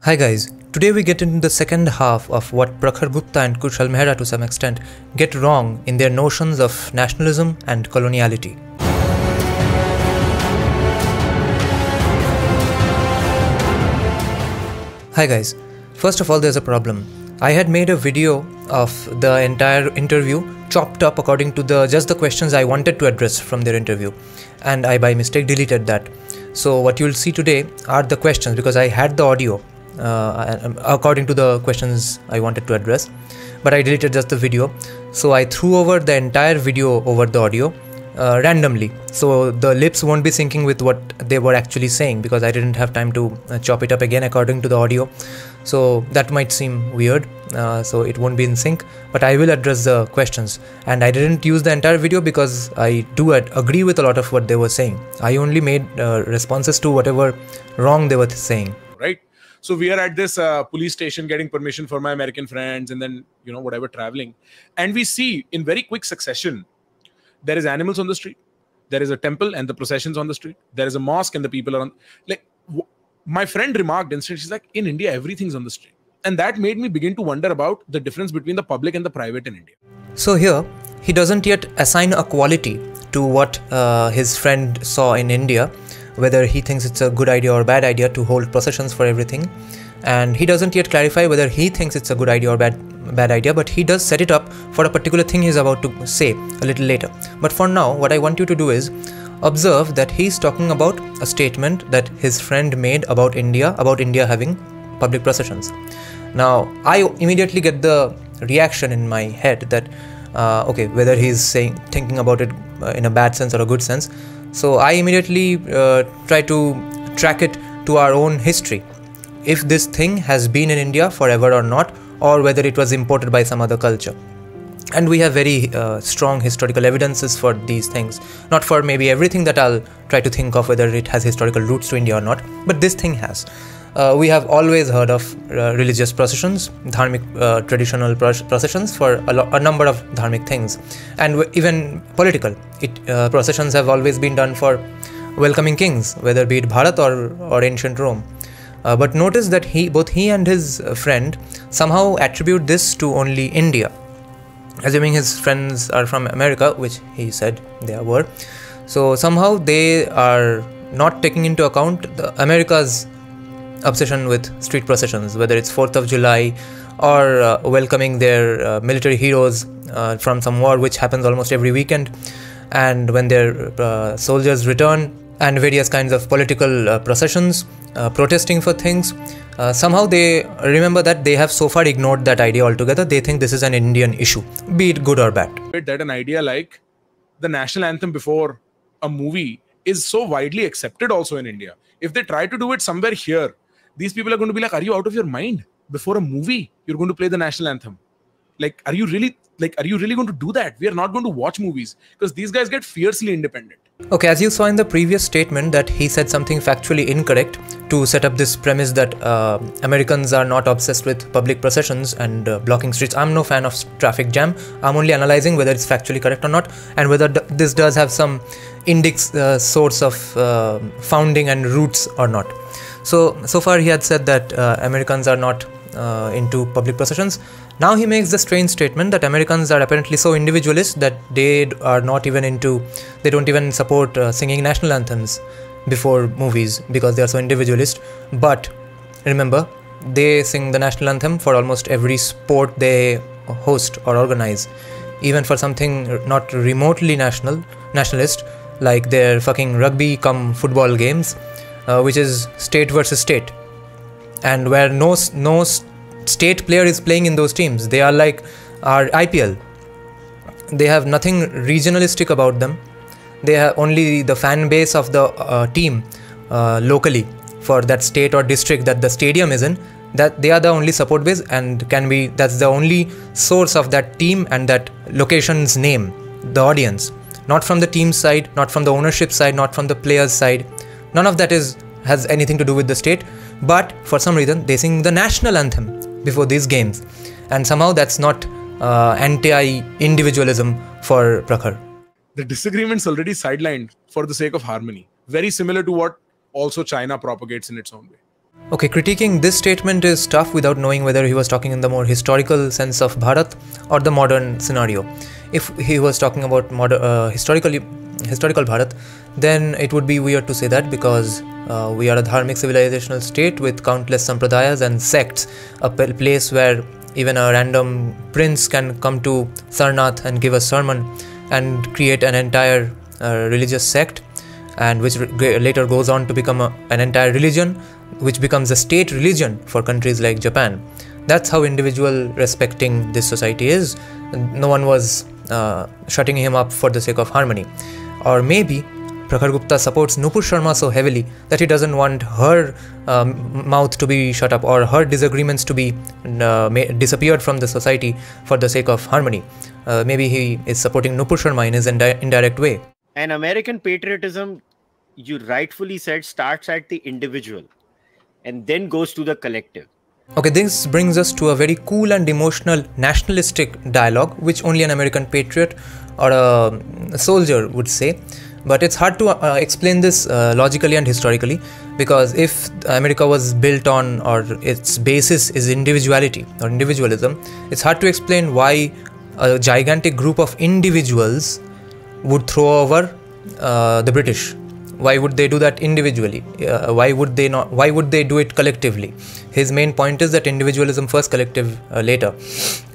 Hi guys, today we get into the second half of what Prakhar and Kushal Mehra to some extent get wrong in their notions of nationalism and coloniality. Hi guys, first of all there's a problem. I had made a video of the entire interview chopped up according to just the questions I wanted to address from their interview, and I by mistake deleted that. So what you'll see today are the questions because I had the audio according to the questions I wanted to address, but I deleted just the video. So I threw over the entire video over the audio randomly, so the lips won't be syncing with what they were actually saying because I didn't have time to chop it up again according to the audio. So that might seem weird, so it won't be in sync, but I will address the questions. And I didn't use the entire video because I do agree with a lot of what they were saying. I only made responses to whatever wrong they were saying. Right. So we are at this police station getting permission for my American friends and then, whatever, traveling. And we see in very quick succession, there is animals on the street. There is a temple and the processions on the street. There is a mosque and the people are on. My friend remarked instantly, she's like, in India, everything's on the street. And that made me begin to wonder about the difference between the public and the private in India. So here, he doesn't yet assign a quality to what his friend saw in India, whether he thinks it's a good idea or bad idea to hold processions for everything. And he doesn't yet clarify whether he thinks it's a good idea or bad idea, but he does set it up for a particular thing he's about to say a little later. But for now, what I want you to do is observe that he's talking about a statement that his friend made about India having public processions. Now, I immediately get the reaction in my head that, okay, whether he's thinking about it in a bad sense or a good sense. So I immediately try to track it to our own history. If this thing has been in India forever or not, or whether it was imported by some other culture. And we have very strong historical evidences for these things. Not for maybe everything that I'll try to think of whether it has historical roots to India or not, but this thing has. We have always heard of religious processions, dharmic traditional processions for a number of dharmic things, and even political. Processions have always been done for welcoming kings, whether be it Bharat or ancient Rome. But notice that both he and his friend somehow attribute this to only India, assuming his friends are from America, which he said they were. So somehow they are not taking into account America's obsession with street processions, whether it's 4th of July or welcoming their military heroes from some war which happens almost every weekend, and when their soldiers return, and various kinds of political processions, protesting for things. Somehow they remember that they have so far ignored that idea altogether. They think this is an Indian issue, be it good or bad. That an idea like the national anthem before a movie is so widely accepted also in India. If they try to do it somewhere here, these people are going to be like, are you out of your mind? Before a movie, you're going to play the national anthem. Are you really going to do that? We are not going to watch movies because these guys get fiercely independent. Okay, as you saw in the previous statement that he said something factually incorrect to set up this premise that Americans are not obsessed with public processions and blocking streets. I'm no fan of traffic jam. I'm only analyzing whether it's factually correct or not, and whether this does have some index source of founding and roots or not. So far he had said that Americans are not into public processions. Now he makes the strange statement that Americans are apparently so individualist that they don't even support singing national anthems before movies because they are so individualist. But remember, they sing the national anthem for almost every sport they host or organize, even for something not remotely nationalist, like their fucking rugby cum football games, which is state versus state, and where no state player is playing in those teams. They are like our IPL. They have nothing regionalistic about them. They have only the fan base of the team locally for that state or district that the stadium is in. That they are the only support base, and that's the only source of that team and that location's name, the audience. Not from the team side, not from the ownership side, not from the players side. None of that has anything to do with the state. But for some reason, they sing the national anthem before these games, and somehow that's not anti-individualism for Prakhar. The disagreement's already sidelined for the sake of harmony. Very similar to what also China propagates in its own way. Okay, critiquing this statement is tough without knowing whether he was talking in the more historical sense of Bharat or the modern scenario. If he was talking about historical Bharat, then it would be weird to say that, because we are a dharmic civilizational state with countless sampradayas and sects, a place where even a random prince can come to Sarnath and give a sermon and create an entire religious sect, and which later goes on to become an entire religion, which becomes a state religion for countries like Japan. That's how individual respecting this society is. No one was shutting him up for the sake of harmony. Or maybe Prakhar Gupta supports Nupur Sharma so heavily that he doesn't want her mouth to be shut up, or her disagreements to be disappeared from the society for the sake of harmony. Maybe he is supporting Nupur Sharma in his indirect way. And American patriotism, you rightfully said, starts at the individual and then goes to the collective. Okay, this brings us to a very cool and emotional nationalistic dialogue, which only an American patriot or a soldier would say. But it's hard to explain this logically and historically, because if America was built on, or its basis is individuality or individualism, it's hard to explain why a gigantic group of individuals would throw over the British. Why would they do that individually? Why would they not? Why would they do it collectively? His main point is that individualism first, collective later.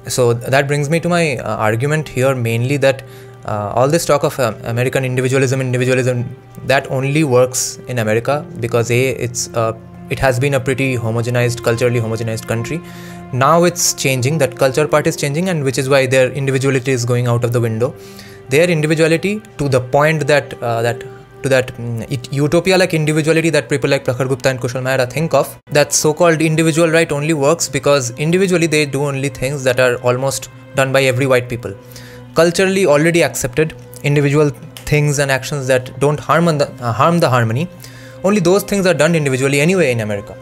So that brings me to my argument here, mainly that all this talk of American individualism, that only works in America because it has been a pretty homogenized, culturally homogenized country. Now it's changing. That culture part is changing, and which is why their individuality is going out of the window. Their individuality, to the point that utopia-like individuality that people like Prakhar Gupta and Kushal Mehra think of, that so-called individual right only works because individually they do only things that are almost done by every white people. Culturally already accepted individual things and actions that don't harm the harmony, only those things are done individually anyway in America.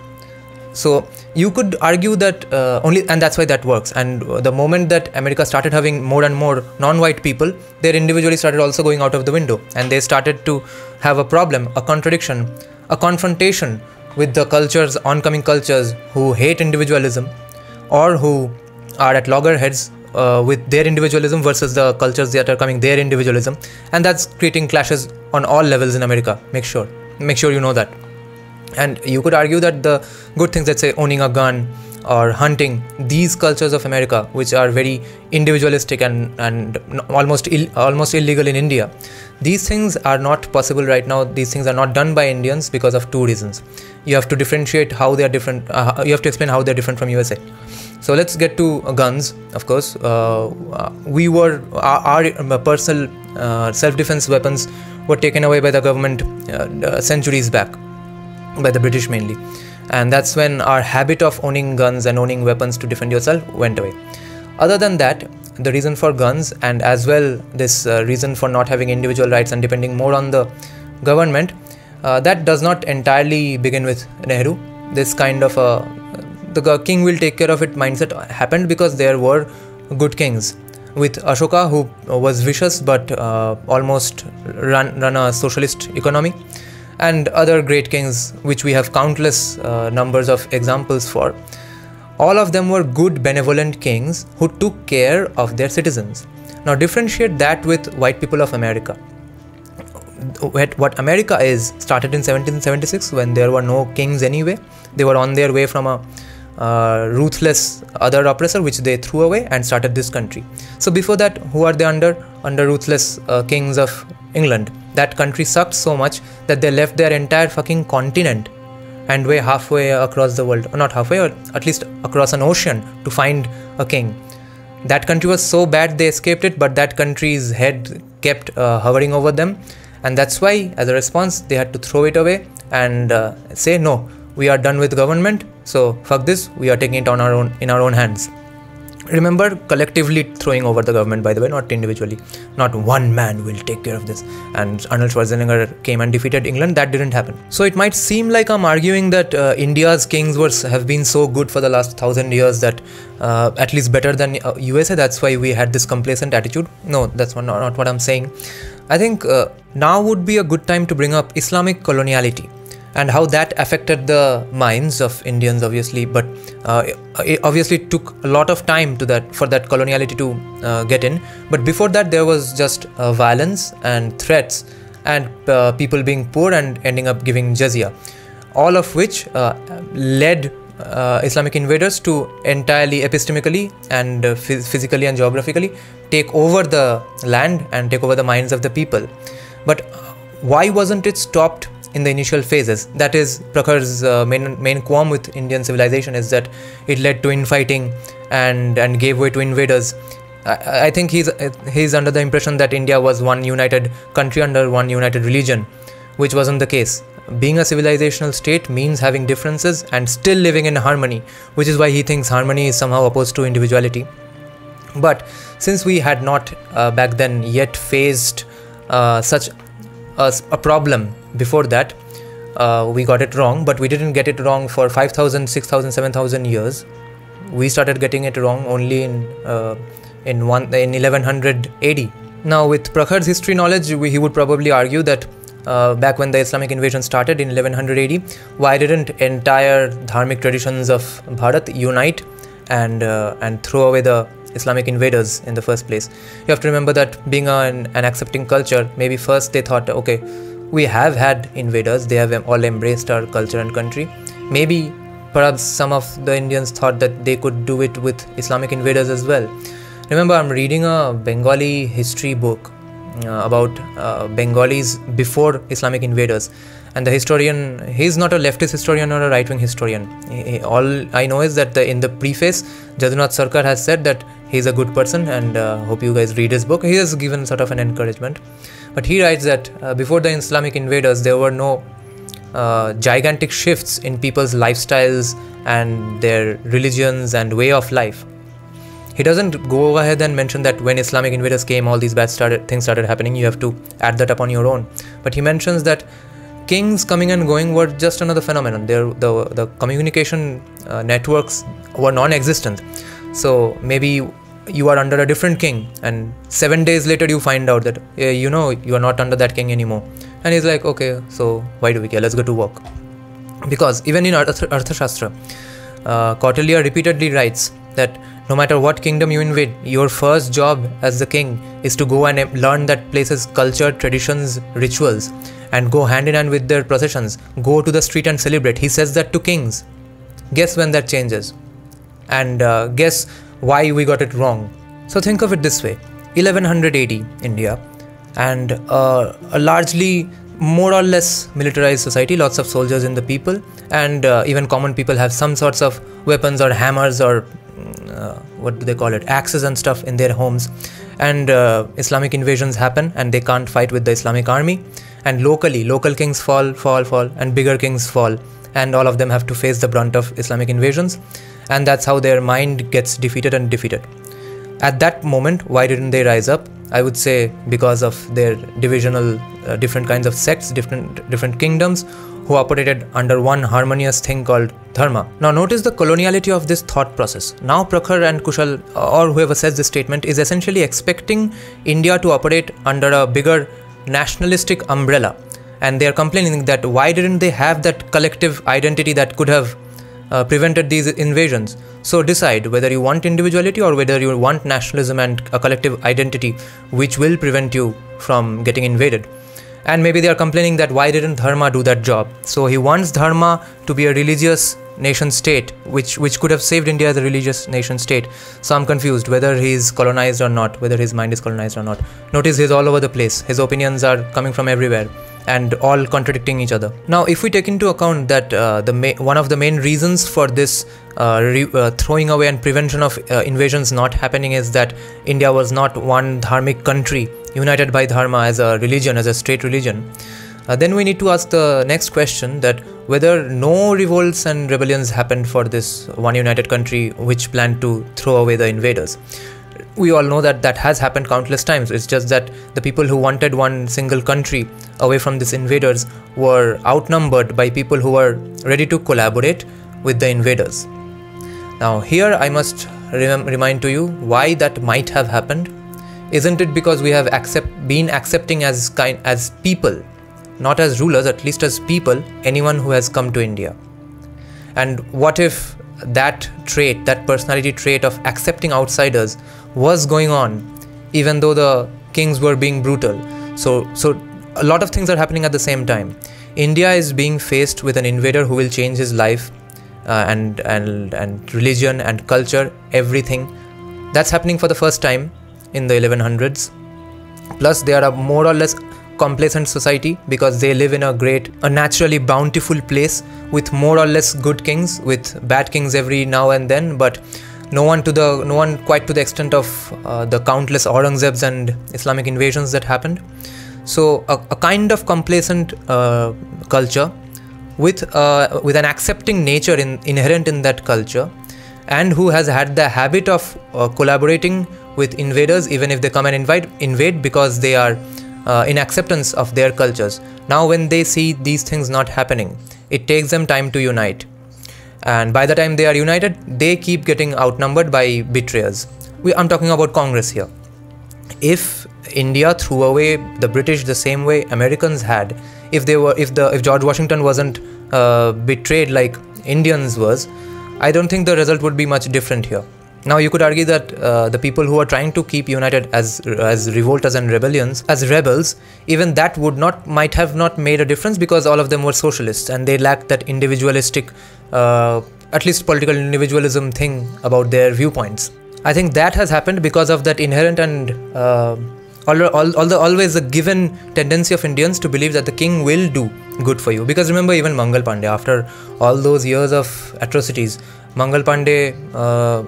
So you could argue that and that's why that works. And the moment that America started having more and more non-white people, their individuality started also going out of the window, and they started to have a problem, a contradiction, a confrontation with the oncoming cultures who hate individualism, or who are at loggerheads with their individualism versus the cultures that are coming their individualism, and that's creating clashes on all levels in America. Make sure you know that. And you could argue that the good things, let's say owning a gun or hunting, these cultures of America, which are very individualistic and almost illegal in India, these things are not possible right now. These things are not done by Indians because of two reasons. You have to differentiate how they are different. You have to explain how they are different from USA. So let's get to guns. Of course, our personal self-defense weapons were taken away by the government centuries back, by the British mainly, and that's when our habit of owning guns and owning weapons to defend yourself went away. Other than that, the reason for guns, and as well this reason for not having individual rights and depending more on the government, that does not entirely begin with Nehru. This kind of the king will take care of it mindset happened because there were good kings. With Ashoka, who was vicious but almost run a socialist economy, and other great kings, which we have countless numbers of examples for. All of them were good, benevolent kings who took care of their citizens. Now differentiate that with white people of America. What America is started in 1776 when there were no kings anyway. They were on their way from a ruthless other oppressor, which they threw away, and started this country. So before that, who are they under? Under ruthless kings of England. That country sucked so much that they left their entire fucking continent and way halfway across the world, or not halfway, or at least across an ocean to find a king. That country was so bad they escaped it, but that country's head kept hovering over them, and that's why, as a response, they had to throw it away and say, no, we are done with government, so fuck this, we are taking it in our own hands. Remember, collectively throwing over the government, by the way, not individually. Not one man will take care of this. And Arnold Schwarzenegger came and defeated England. That didn't happen. So it might seem like I'm arguing that India's kings have been so good for the last 1,000 years that at least better than USA. That's why we had this complacent attitude. No, that's not what I'm saying. I think now would be a good time to bring up Islamic coloniality. and how that affected the minds of Indians, obviously. But it obviously took a lot of time for that coloniality to get in. But before that, there was just violence and threats, and people being poor and ending up giving jizya, all of which led Islamic invaders to entirely epistemically and physically and geographically take over the land and take over the minds of the people. But why wasn't it stopped in the initial phases? That is Prakhar's main qualm with Indian civilization, is that it led to infighting and gave way to invaders. I think he's under the impression that India was one united country under one united religion, which wasn't the case. Being a civilizational state means having differences and still living in harmony, which is why he thinks harmony is somehow opposed to individuality. But since we had not back then yet faced such a problem before that, we got it wrong. But we didn't get it wrong for 5,000, 6,000, 7,000 years. We started getting it wrong only in 1100 AD. Now, with Prakhar's history knowledge, he would probably argue that back when the Islamic invasion started in 1100 AD, why didn't entire dharmic traditions of Bharat unite and throw away the Islamic invaders in the first place? You have to remember that being an accepting culture, maybe first they thought, okay, we have had invaders, they have all embraced our culture and country. Maybe perhaps some of the Indians thought that they could do it with Islamic invaders as well. Remember, I'm reading a Bengali history book about Bengalis before Islamic invaders, and the historian, he's not a leftist historian or a right-wing historian. All I know is that in the preface, Jadunath Sarkar has said that he's a good person, and hope you guys read his book. He has given sort of an encouragement, but he writes that before the Islamic invaders, there were no gigantic shifts in people's lifestyles and their religions and way of life. He doesn't go ahead and mention that when Islamic invaders came, all these bad things started happening. You have to add that up on your own. But he mentions that kings coming and going were just another phenomenon. The communication networks were non-existent. So maybe you are under a different king, and 7 days later you find out that you are not under that king anymore. And he's like, okay, so why do we care? Let's go to work. Because even in Arthashastra, Kautilya repeatedly writes that no matter what kingdom you invade, your first job as the king is to go and learn that place's culture, traditions, rituals, and go hand in hand with their processions. Go to the street and celebrate. He says that to kings. Guess when that changes? And guess why we got it wrong. So think of it this way. 1100 AD, India, and a largely more or less militarized society, lots of soldiers in the people, and even common people have some sorts of weapons or hammers or what do they call it, axes and stuff in their homes. And Islamic invasions happen and they can't fight with the Islamic army, and local kings fall, and bigger kings fall, and all of them have to face the brunt of Islamic invasions, and that's how their mind gets defeated. At that moment, why didn't they rise up? I would say because of their divisional different kinds of sects, different kingdoms who operated under one harmonious thing called dharma. Now notice the coloniality of this thought process. Now Prakhar and Kushal, or whoever says this statement, is essentially expecting India to operate under a bigger nationalistic umbrella, and they are complaining that why didn't they have that collective identity that could have prevented these invasions. So decide whether you want individuality or whether you want nationalism and a collective identity which will prevent you from getting invaded. And maybe they are complaining that why didn't dharma do that job. So he wants dharma to be a religious nation state, which could have saved India as a religious nation state. So I'm confused whether he's colonized or not, whether his mind is colonized or not. Notice he's all over the place. His opinions are coming from everywhere and all contradicting each other. Now, if we take into account that one of the main reasons for this throwing away and prevention of invasions not happening is that India was not one dharmic country united by dharma as a religion, as a state religion, then we need to ask the next question, that whether no revolts and rebellions happened for this one united country which planned to throw away the invaders. We all know that has happened countless times. It's just that the people who wanted one single country away from these invaders were outnumbered by people who were ready to collaborate with the invaders. Now here I must remind to you why that might have happened. Isn't it because we have been accepting as people not as rulers, at least as people, anyone who has come to India. And what if that trait, that personality trait of accepting outsiders was going on even though the kings were being brutal? So a lot of things are happening at the same time. India is being faced with an invader who will change his life and religion and culture, everything. That's happening for the first time in the 1100s. Plus, they are a more or less complacent society because they live in a naturally bountiful place with more or less good kings, with bad kings every now and then, but no one quite to the extent of the countless Aurangzebs and Islamic invasions that happened. So a kind of complacent culture with an accepting nature inherent in that culture, and who has had the habit of collaborating with invaders even if they come and invade because they are in acceptance of their cultures. Now when they see these things not happening, it takes them time to unite. And by the time they are united, they keep getting outnumbered by betrayers. I'm talking about Congress here. If India threw away the British the same way Americans had, if George Washington wasn't betrayed like Indians was, I don't think the result would be much different here. Now you could argue that the people who are trying to keep united as revolters and rebels, even that might have not made a difference because all of them were socialists and they lacked that individualistic, at least political individualism thing about their viewpoints. I think that has happened because of that inherent and always a given tendency of Indians to believe that the king will do good for you. Because remember, even Mangal Pandey, after all those years of atrocities, Mangal Pandey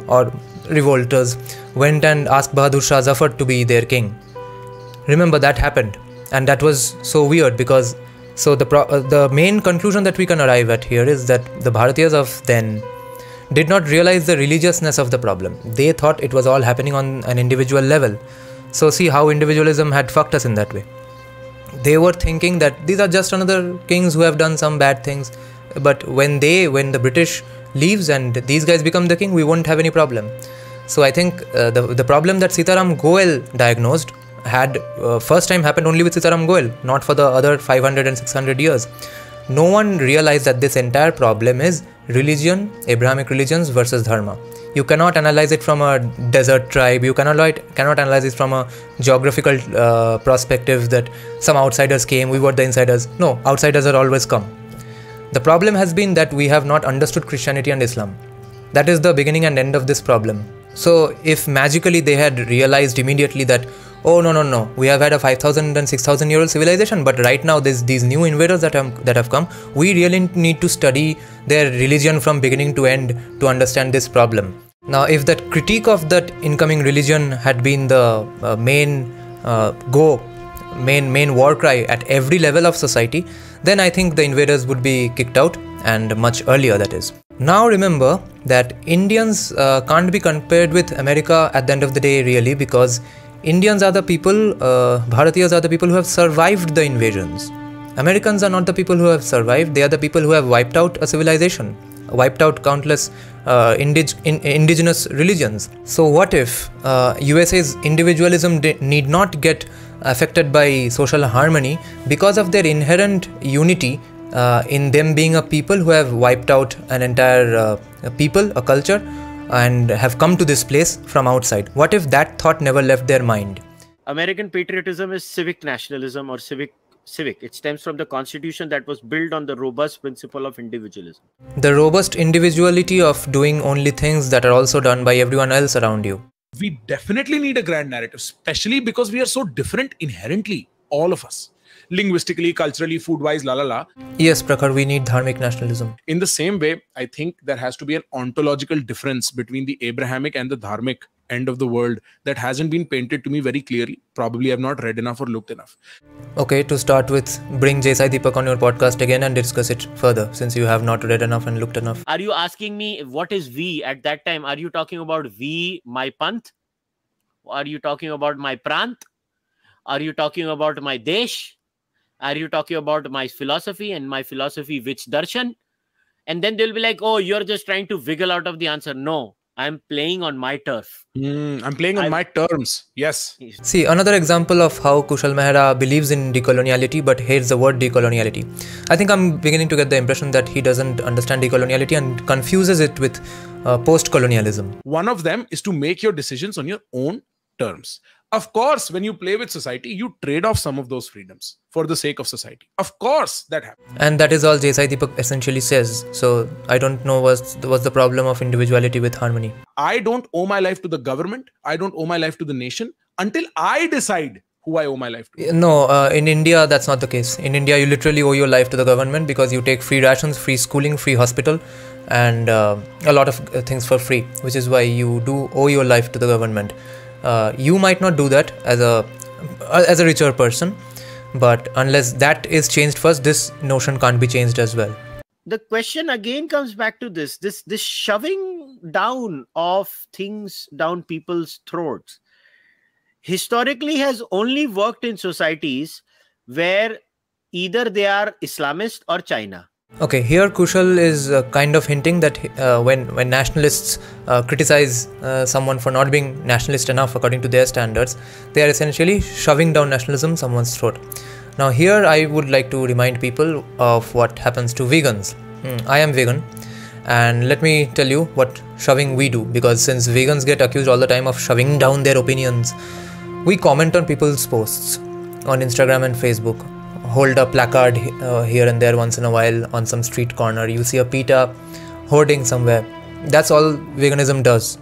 or revolters went and asked Bahadur Shah Zafar to be their king. Remember, that happened, and that was so weird because the main conclusion that we can arrive at here is that the Bharatiyas of then did not realize the religiousness of the problem. They thought it was all happening on an individual level. So see how individualism had fucked us in that way. They were thinking that these are just another kings who have done some bad things, but when the British leaves and these guys become the king, we won't have any problem. So I think the problem that Sitaram Goel diagnosed had first time happened only with Sitaram Goel, not for the other 500 and 600 years. No one realized that this entire problem is religion, Abrahamic religions versus dharma. You cannot analyze it from a desert tribe. You cannot analyze it from a geographical perspective that some outsiders came, we were the insiders. No, outsiders are always come. The problem has been that we have not understood Christianity and Islam. That is the beginning and end of this problem. So if magically they had realized immediately that, oh no, we have had a 5,000 and 6,000 year old civilization, but right now there's these new invaders that have come, we really need to study their religion from beginning to end to understand this problem. Now if that critique of that incoming religion had been the main war cry at every level of society, then I think the invaders would be kicked out, and much earlier, that is. Now remember that Indians can't be compared with America at the end of the day really, because Indians are the people, Bharatiyas are the people who have survived the invasions. Americans are not the people who have survived, they are the people who have wiped out a civilization, wiped out countless indigenous religions. So what if USA's individualism need not get affected by social harmony because of their inherent unity in them being a people who have wiped out an entire people, a culture, and have come to this place from outside? What if that thought never left their mind? American patriotism is civic nationalism or civic. It stems from the constitution that was built on the robust principle of individualism. The robust individuality of doing only things that are also done by everyone else around you. We definitely need a grand narrative, especially because we are so different inherently, all of us. Linguistically, culturally, food-wise, la. Yes, Prakhar, we need dharmic nationalism. In the same way, I think there has to be an ontological difference between the Abrahamic and the dharmic end of the world that hasn't been painted to me very clearly. Probably I've not read enough or looked enough. Okay, to start with, bring J-Sai Deepak on your podcast again and discuss it further, since you have not read enough and looked enough. Are you asking me what is we at that time? Are you talking about we, my panth? Are you talking about my prant? Are you talking about my desh? Are you talking about my philosophy, and my philosophy which darshan? And then they'll be like, oh, you're just trying to wiggle out of the answer. No, I'm playing on my turf. I'm playing on my terms. Yes. See, another example of how Kushal Mehra believes in decoloniality but hates the word decoloniality. I think I'm beginning to get the impression that he doesn't understand decoloniality and confuses it with post-colonialism. One of them is to make your decisions on your own terms. Of course, when you play with society, you trade off some of those freedoms for the sake of society. Of course, that happens. And that is all J.S.I. Deepak essentially says. So I don't know what's the problem of individuality with harmony. I don't owe my life to the government. I don't owe my life to the nation until I decide who I owe my life to. No, in India, that's not the case. In India, you literally owe your life to the government because you take free rations, free schooling, free hospital, and a lot of things for free, which is why you do owe your life to the government. You might not do that as a richer person, but unless that is changed first, this notion can't be changed as well. The question again comes back to this shoving down of things down people's throats historically has only worked in societies where either they are Islamist or China. Okay, here Kushal is kind of hinting that when nationalists criticize someone for not being nationalist enough according to their standards, they are essentially shoving down nationalism someone's throat. Now here I would like to remind people of what happens to vegans. I am vegan, and let me tell you what shoving we do, because since vegans get accused all the time of shoving down their opinions, we comment on people's posts on Instagram and Facebook, hold a placard here and there once in a while on some street corner. You see a PETA hoarding somewhere. That's all veganism does.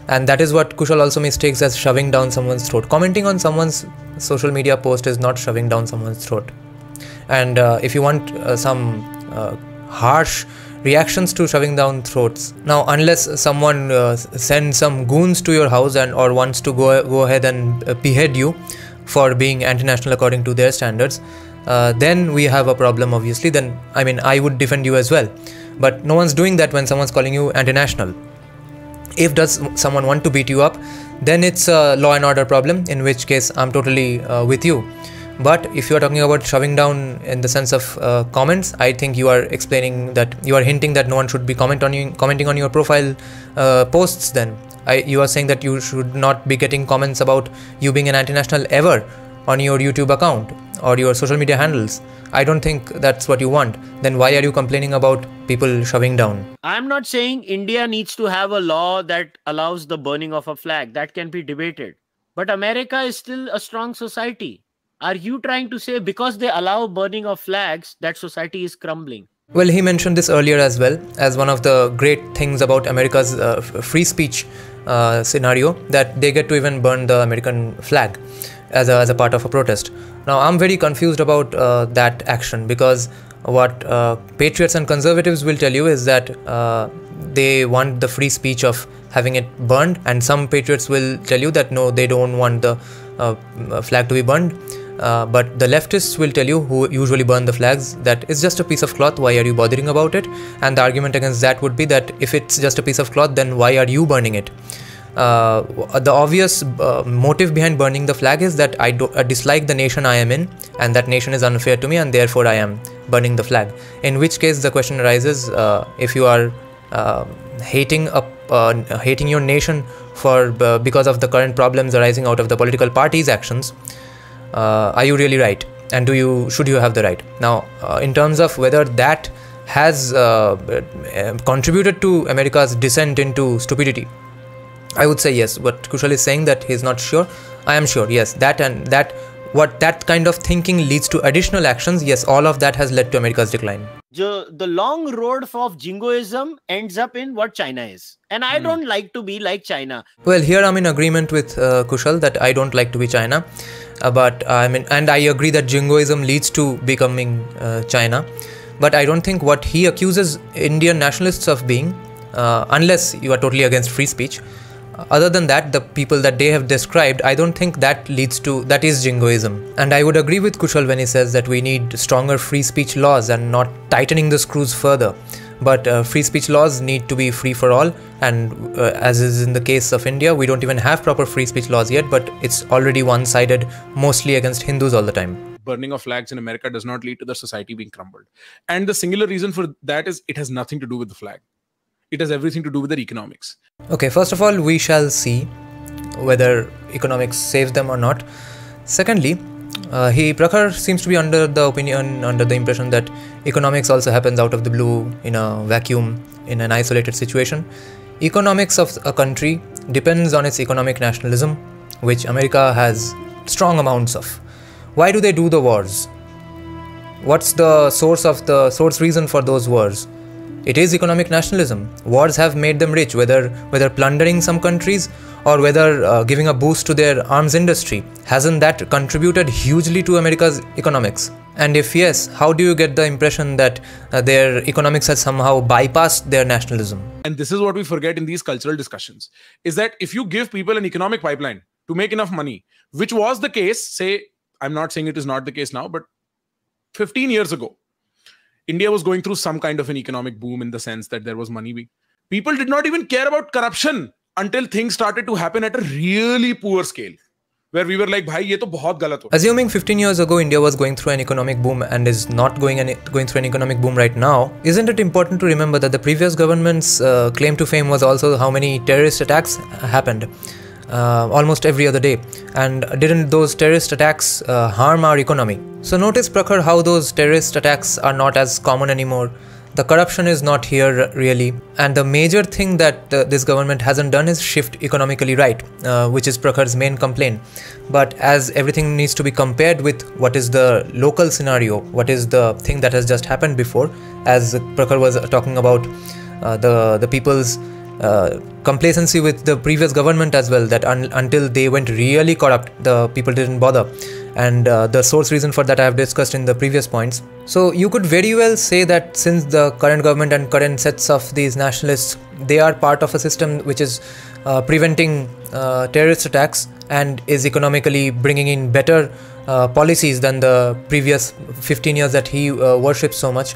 And that is what Kushal also mistakes as shoving down someone's throat. Commenting on someone's social media post is not shoving down someone's throat. And if you want some harsh reactions to shoving down throats, now unless someone sends some goons to your house or wants to go ahead and behead you for being anti-national according to their standards, then we have a problem, obviously. Then, I mean, I would defend you as well. But no one's doing that when someone's calling you anti-national. If does someone want to beat you up, then it's a law and order problem, in which case I'm totally with you. But if you are talking about shoving down in the sense of comments, I think you are explaining that you are hinting that no one should be commenting on your profile posts. Then you are saying that you should not be getting comments about you being an anti-national ever on your YouTube account or your social media handles. I don't think that's what you want. Then why are you complaining about people shoving down? I'm not saying India needs to have a law that allows the burning of a flag. That can be debated. But America is still a strong society. Are you trying to say because they allow burning of flags, that society is crumbling? Well, he mentioned this earlier as well as one of the great things about America's free speech scenario, that they get to even burn the American flag as a part of a protest. Now, I'm very confused about that action, because what patriots and conservatives will tell you is that they want the free speech of having it burned, and some patriots will tell you that no, they don't want the flag to be burned. But the leftists will tell you, who usually burn the flags, that it's just a piece of cloth, why are you bothering about it? And the argument against that would be that if it's just a piece of cloth, then why are you burning it? The obvious motive behind burning the flag is that I dislike the nation I am in, and that nation is unfair to me, and therefore I am burning the flag. In which case the question arises, if you are hating your nation for because of the current problems arising out of the political party's actions, are you really right? And should you have the right? Now, in terms of whether that has contributed to America's descent into stupidity, I would say yes. What Kushal is saying, that he's not sure, I am sure. Yes, what that kind of thinking leads to additional actions. Yes, all of that has led to America's decline. The long road of jingoism ends up in what China is. And I don't like to be like China. Well, here I'm in agreement with Kushal that I don't like to be China. But and I agree that jingoism leads to becoming China. But I don't think what he accuses Indian nationalists of being, unless you are totally against free speech, other than that, the people that they have described, I don't think that is jingoism. And I would agree with Kushal when he says that we need stronger free speech laws and not tightening the screws further. But free speech laws need to be free for all, and as is in the case of India, we don't even have proper free speech laws yet, but it's already one-sided, mostly against Hindus all the time. Burning of flags in America does not lead to the society being crumbled. And the singular reason for that is it has nothing to do with the flag. It has everything to do with their economics. Okay, first of all, we shall see whether economics saves them or not. Secondly, Prakhar seems to be under the impression that economics also happens out of the blue, in a vacuum, in an isolated situation. Economics of a country depends on its economic nationalism, which America has strong amounts of. Why do they do the wars? What's the source reason for those wars? It is economic nationalism. Wars have made them rich, whether plundering some countries or whether giving a boost to their arms industry. Hasn't that contributed hugely to America's economics? And if yes, how do you get the impression that their economics has somehow bypassed their nationalism? And this is what we forget in these cultural discussions, is that if you give people an economic pipeline to make enough money, which was the case, say, I'm not saying it is not the case now, but 15 years ago, India was going through some kind of an economic boom in the sense that there was money. People did not even care about corruption until things started to happen at a really poor scale, where we were like, bhai, ye to bahut galat ho. Assuming 15 years ago India was going through an economic boom and is not going through an economic boom right now, isn't it important to remember that the previous government's claim to fame was also how many terrorist attacks happened almost every other day, and didn't those terrorist attacks harm our economy? So notice, Prakhar, how those terrorist attacks are not as common anymore. The corruption is not here really, and the major thing that this government hasn't done is shift economically right, which is Prakhar's main complaint. But as everything needs to be compared with what is the local scenario, what is the thing that has just happened before, as Prakhar was talking about the people's complacency with the previous government as well, that until they went really corrupt, the people didn't bother. And the source reason for that I have discussed in the previous points. So you could very well say that since the current government and current sets of these nationalists, they are part of a system which is preventing terrorist attacks and is economically bringing in better policies than the previous 15 years that he worships so much.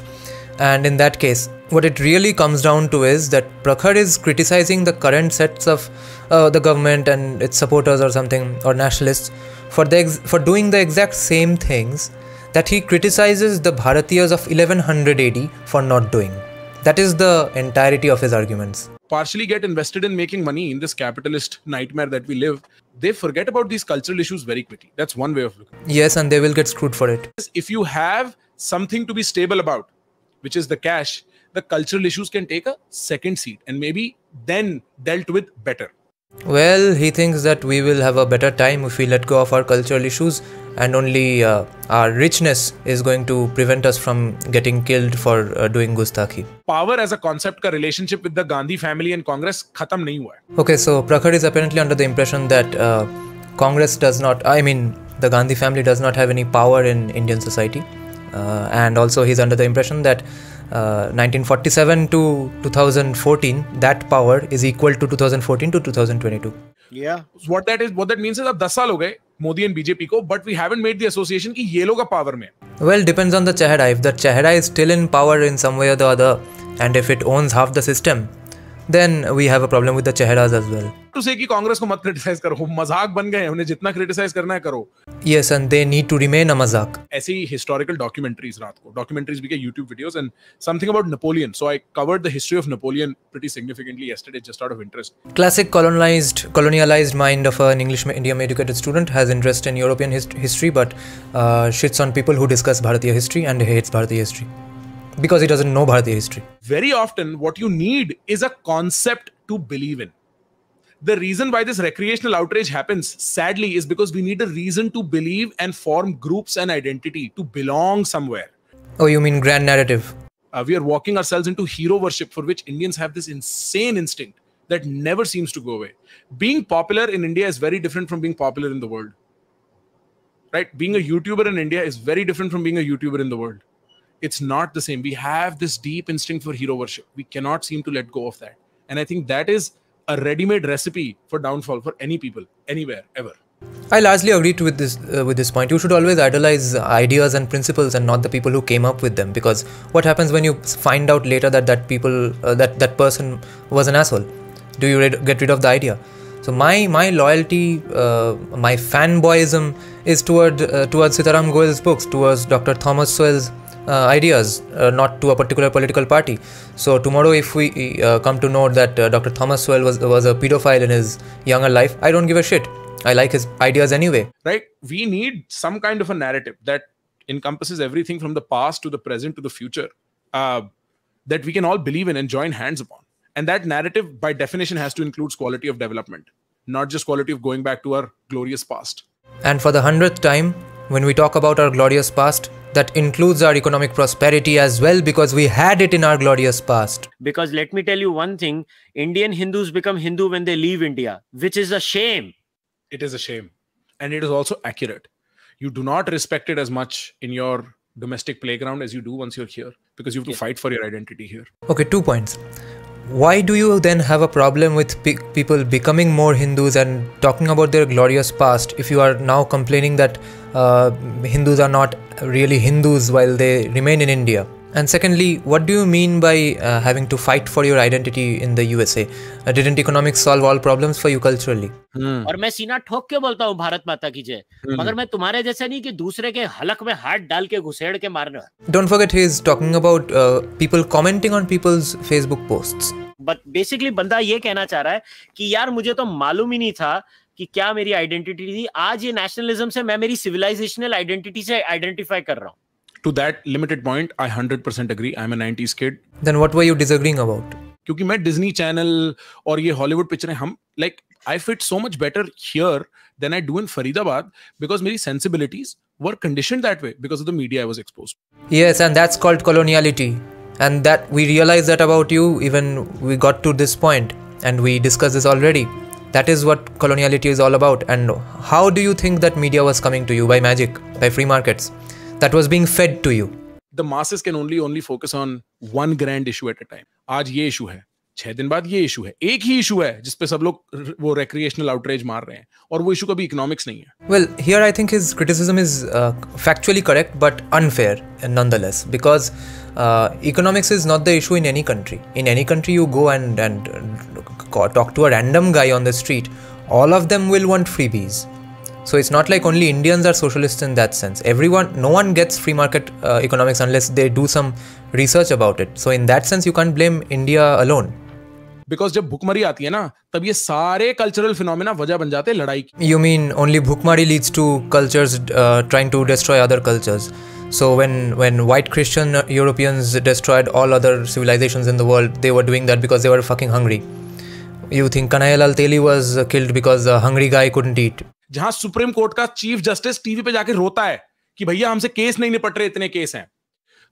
And in that case, what it really comes down to is that Prakhar is criticizing the current sets of the government and its supporters or something, or nationalists, for doing the exact same things that he criticizes the Bharatiyas of 1100 AD for not doing. That is the entirety of his arguments. Partially get invested in making money in this capitalist nightmare that we live. They forget about these cultural issues very quickly. That's one way of looking at it. Yes, and they will get screwed for it. If you have something to be stable about, which is the cash, the cultural issues can take a second seat and maybe then dealt with better. Well, he thinks that we will have a better time if we let go of our cultural issues, and only our richness is going to prevent us from getting killed for doing gustakhi. Power as a concept ka relationship with the Gandhi family and Congress khatam nahi hua hai. Okay, so Prakhar is apparently under the impression that the Gandhi family does not have any power in Indian society. And also he's under the impression that 1947 to 2014, that power is equal to 2014 to 2022. Yeah. So what that means is ab 10 saal ho gaye Modi and BJP ko, but we haven't made the association ki ye loga power mein. Well, depends on the chehra. If the chehra is still in power in some way or the other, and if it owns half the system, then we have a problem with the chehras as well. To say कि कांग्रेस को मत criticize करो, मजाक बन गए, उन्हें जितना criticize करना है करो. Yes, and they need to remain a mazak. ऐसे ही historical documentaries रात को, documentaries भी के YouTube videos, and something about Napoleon. So I covered the history of Napoleon pretty significantly yesterday, just out of interest. Classic colonialized mind of an English medium educated student has interest in European history, but shits on people who discuss Bharatiya history and hates Bharatiya history, because he doesn't know Bharatiya history. Very often, what you need is a concept to believe in. The reason why this recreational outrage happens, sadly, is because we need a reason to believe and form groups and identity, to belong somewhere. Oh, you mean grand narrative? We are walking ourselves into hero worship, for which Indians have this insane instinct that never seems to go away. Being popular in India is very different from being popular in the world. Right? Being a YouTuber in India is very different from being a YouTuber in the world. It's not the same. We have this deep instinct for hero worship. We cannot seem to let go of that. And I think that is a ready-made recipe for downfall for any people, anywhere, ever. I largely agree with this point. You should always idolize ideas and principles and not the people who came up with them, because what happens when you find out later that that person was an asshole? Do you get rid of the idea? So my loyalty, my fanboyism is towards sitaram goel's books, towards Dr. Thomas Sowell's ideas, not to a particular political party. So tomorrow, if we come to know that Dr. Thomas Sowell was a pedophile in his younger life, I don't give a shit. I like his ideas anyway. Right? We need some kind of a narrative that encompasses everything from the past to the present to the future, that we can all believe in and join hands upon. And that narrative, by definition, has to include quality of development, not just quality of going back to our glorious past. And for the 100th time, when we talk about our glorious past, that includes our economic prosperity as well, because we had it in our glorious past. Because let me tell you one thing, Indian Hindus become Hindu when they leave India, which is a shame. It is a shame. And it is also accurate. You do not respect it as much in your domestic playground as you do once you're here, because you have to fight for your identity here. Okay, 2 points. Why do you then have a problem with people becoming more Hindus and talking about their glorious past if you are now complaining that Hindus are not really Hindus while they remain in India? And secondly, what do you mean by having to fight for your identity in the USA? Didn't economics solve all problems for you culturally? और मैं सीना ठोक के बोलता हूँ भारत माता की जय, मगर मैं तुम्हारे जैसा नहीं कि दूसरे के हलक में हाथ डाल के घुसेड़ के मारना. Don't forget, he is talking about people commenting on people's Facebook posts. But basically बंदा ये कहना चाह रहा है कि यार मुझे तो मालूम ही नहीं था कि क्या मेरी आइडेंटिटी थी. आज ये नेशनलिज्म से मैं मेरी सिविलाइजेशनल आइडेंटिटी से आइडेंटिफाई कर रहा हूँ. To that limited point, I 100% agree. I'm a 90s kid. Then what were you disagreeing about? क्योंकि मैं Disney Channel और ये Hollywood पिक्चरें हम I fit so much better here than I do in Faridabad because मेरी sensibilities were conditioned that way because of the media I was exposed to. Yes, and that's called coloniality. And that we realized that about you even we got to this point and we discussed this already. That is what coloniality is all about. And how do you think that media was coming to you? By magic, by free markets? That was being fed to you. The masses can only focus on one grand issue at a time. आज ये issue है, 6 दिन बाद ये issue है, एक ही issue है जिस पे सब लोग वो recreational outrage मार रहे हैं और वो issue कभी economics नहीं है. Well, here I think his criticism is factually correct but unfair nonetheless, because economics is not the issue in any country. In any country you go and talk to a random guy on the street, all of them will want freebies. So it's not like only Indians are socialists in that sense. No one gets free market economics unless they do some research about it. So in that sense, you can't blame India alone. Because जब भुखमरी आती है ना, तब ये सारे cultural phenomena वजह बन जाते हैं लड़ाई की. You mean only bhukmari leads to cultures trying to destroy other cultures? So when white Christian Europeans destroyed all other civilizations in the world, they were doing that because they were fucking hungry. You think Kanhaiya Teli was killed because a hungry guy couldn't eat? जहां supreme court का chief justice TV पे जाके रोता है कि भैया हमसे case नहीं निपट रहे, इतने केस हैं.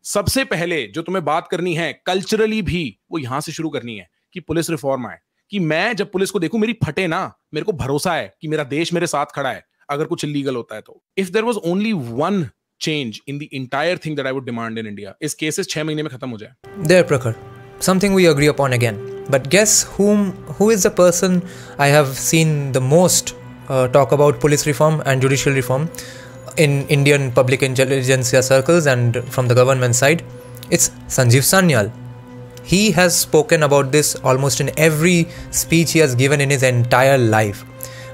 सबसे पहले जो तुम्हें बात करनी है कल्चरली भी, वो यहां से शुरू करनी है कि पुलिस रिफॉर्म आए. कि मैं जब पुलिस को देखूं मेरी फटे ना, मेरे को भरोसा है कि मेरा देश मेरे साथ खड़ा है अगर कुछ इलीगल होता है तो. If there was only one change in the entire thing that I would demand in India, इस केसेस 6 महीने में खत्म हो जाए. There, Prakhar, something we agree upon again. But guess who is the person I have seen the most talk about police reform and judicial reform in Indian public intelligence circles and from the government side? It's Sanjeev Sanyal. He has spoken about this almost in every speech he has given in his entire life.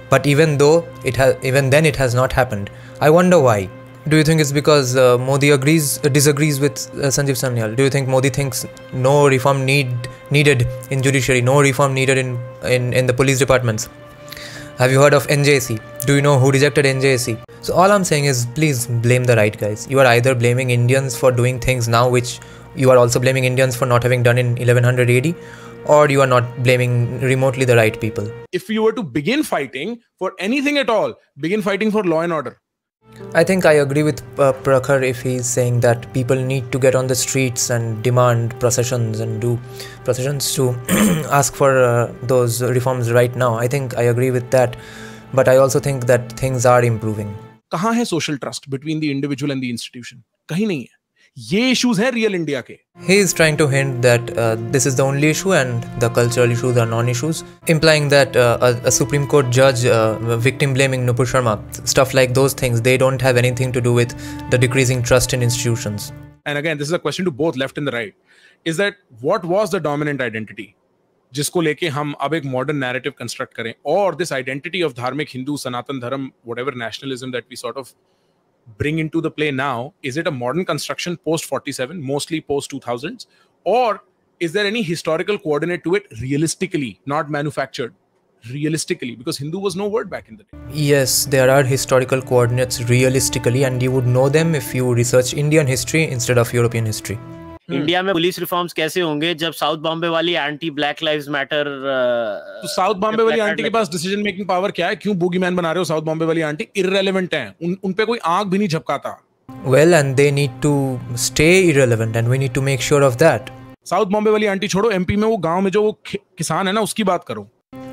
But even then it has not happened. I wonder why. Do you think it's because Modi disagrees with Sanjeev Sanyal? Do you think Modi thinks no reform needed in judiciary, no reform needed in the police departments? Have you heard of NJC? Do you know who rejected NJC? So all I'm saying is, please blame the right guys. You are either blaming Indians for doing things now which you are also blaming Indians for not having done in 1100 AD, or you are not blaming remotely the right people. If you were to begin fighting for anything at all, begin fighting for law and order. I think I agree with Prakhar if he's saying that people need to get on the streets and demand processions and do processions to ask for those reforms right now. I think I agree with that. But I also think that things are improving. कहाँ है social trust between the individual and the institution? कहीं नहीं है. ये issues हैं real India के. He is trying to hint that this is the only issue and the cultural issues are non-issues, implying that a Supreme Court judge victim blaming Nupur Sharma, stuff like those things, they don't have anything to do with the decreasing trust in institutions. And again, this is a question to both left and the right. Is that what was the dominant identity? जिसको लेके हम अब एक modern narrative construct करें, or this identity of धार्मिक Hindu, Sanatan Dharam, whatever nationalism that we sort of bring into the play now? Is it a modern construction post 47, mostly post 2000s, or is there any historical coordinate to it realistically, not manufactured? Realistically, because Hindu was no word back in the day. Yes, there are historical coordinates realistically, and you would know them if you research Indian history instead of European history. India में police reforms कैसे होंगे जब south Bombay वाली anti black lives matter? तो south Bombay वाली aunty के पास decision making power क्या है? क्यों बूगीमैन बना रहे हो साउथ बॉम्बे वाली आंटी? इररेलेवेंट है, उन पे कोई आंख भी नहीं झपकाता. Well, and they need to stay irrelevant, and we need to make sure of that. South Bombay वाली आंटी छोड़ो, एमपी में वो गांव में जो वो किसान है ना, उसकी बात करो.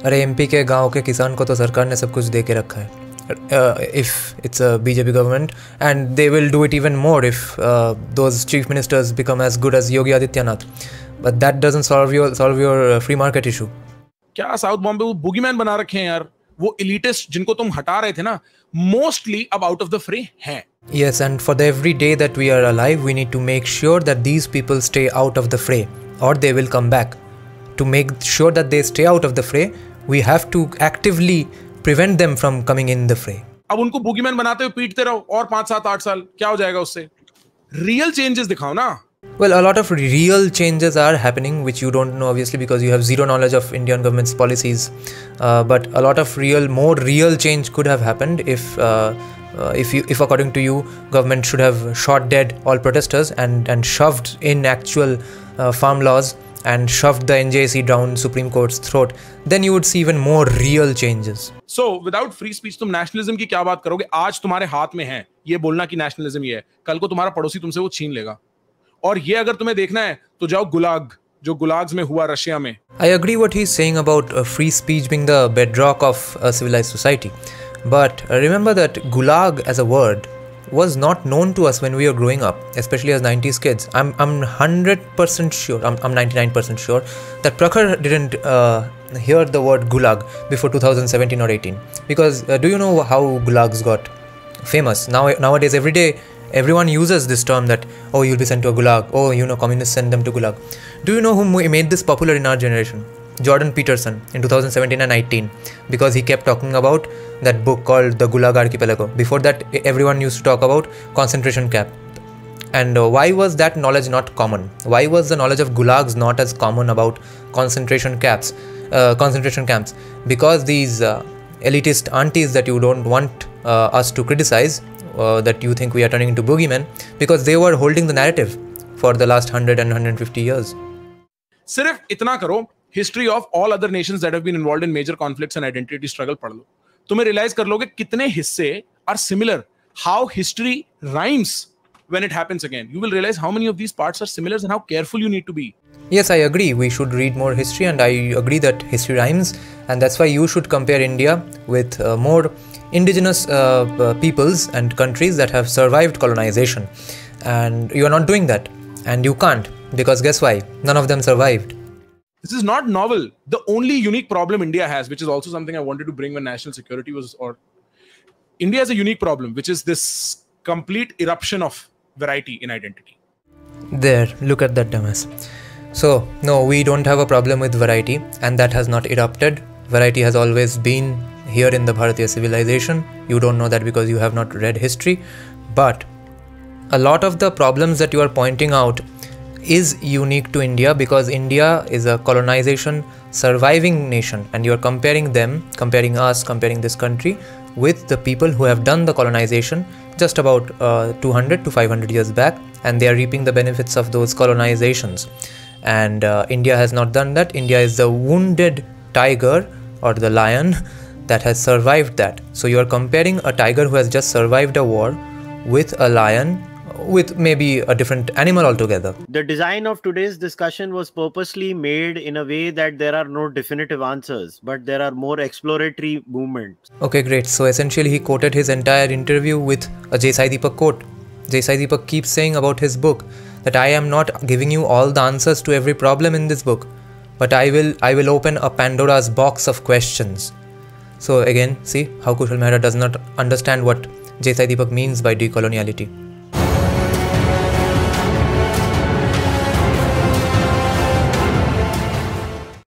अरे एमपी के गांव के किसान को तो सरकार ने सब कुछ दे के रखा है. If it's a BJP government, and they will do it even more if those chief ministers become as good as Yogi Adityanath. But that doesn't solve your free market issue. क्या साउथ बॉम्बे वो boogeyman बना रखे हैं यार? वो elitist जिनको तुम हटा रहे थे ना, मोस्टली अब आउट ऑफ द फ्रे हैं. Yes, and for the every day that we are alive, we need to make sure that these people stay out of the fray, or they will come back. To make sure that they stay out of the fray, we have to actively prevent them from coming in the fray. अब उनको boogeyman बनाते हुए पीटते रहो और 5, 7, 8 साल, क्या हो जाएगा उससे? रियल चेंजेस दिखाओ ना. Well, a lot of real changes are happening, which you don't know obviously because you have zero knowledge of Indian government's policies. But a lot of more real change could have happened if according to you, government should have shot dead all protesters and shoved in actual farm laws and shoved the NJC down Supreme Court's throat. Then you would see even more real changes. So, without free speech, तुम nationalism की क्या बात करोगे? आज तुम्हारे हाथ में है ये बोलना कि nationalism ये है. कल को तुम्हारा पड़ोसी तुमसे वो छीन लेगा. और ये अगर तुम्हें देखना है तो जाओ गुलाग, जो गुलाग्स में हुआ रशिया में. I agree what he's saying about free speech being the bedrock of a civilized society. But remember that gulag as a word was not known to us when we were growing up, especially as 90s kids. I'm 100% sure, I'm 99% sure that Prakhar didn't hear the word gulag before 2017 or 18. Because do you know how gulags got famous? Nowadays, every day, everyone uses this term that, oh, you'll be sent to a gulag. Oh, communists send them to gulag. Do you know who made this popular in our generation? Jordan Peterson in 2017 and 18, because he kept talking about that book called The Gulag Archipelago. Before that, everyone used to talk about concentration camp. And why was that knowledge not common? Why was the knowledge of gulags not as common about concentration camps? Because these elitist aunties that you don't want us to criticize, that you think we are turning into boogeymen, because they were holding the narrative for the last 100 and 150 years. सिर्फ इतना करो, history of all other nations that have been involved in major conflicts and identity struggle पढ़ लो. तुम्हें realize कर लोगे कितने हिस्से are similar. How history rhymes when it happens again. You will realize how many of these parts are similar and how careful you need to be. Yes, I agree. We should read more history, and I agree that history rhymes, and that's why you should compare India with more indigenous peoples and countries that have survived colonization. And you are not doing that, and you can't, because guess why? None of them survived. This is not novel. The only unique problem India has, which is also something I wanted to bring when national security was, or India has a unique problem, which is this complete eruption of variety in identity. There, look at that dumbass. So, no, we don't have a problem with variety, and that has not erupted. Variety has always been here in the Bharatiya civilization. You don't know that because you have not read history. But a lot of the problems that you are pointing out is unique to India, because India is a colonization surviving nation, and you are comparing this country with the people who have done the colonization just about 200 to 500 years back, and they are reaping the benefits of those colonizations. And India has not done that. India is the wounded tiger or the lion that has survived that. So you are comparing a tiger who has just survived a war with a lion with maybe a different animal altogether. The design of today's discussion was purposely made in a way that there are no definitive answers, but there are more exploratory movements. Okay, great. So essentially he quoted his entire interview with a J. Deepak quote. J. Deepak keeps saying about his book that I am not giving you all the answers to every problem in this book, but I will open a Pandora's box of questions. So again, see how Kushal Mehra does not understand what J. Deepak means by decoloniality.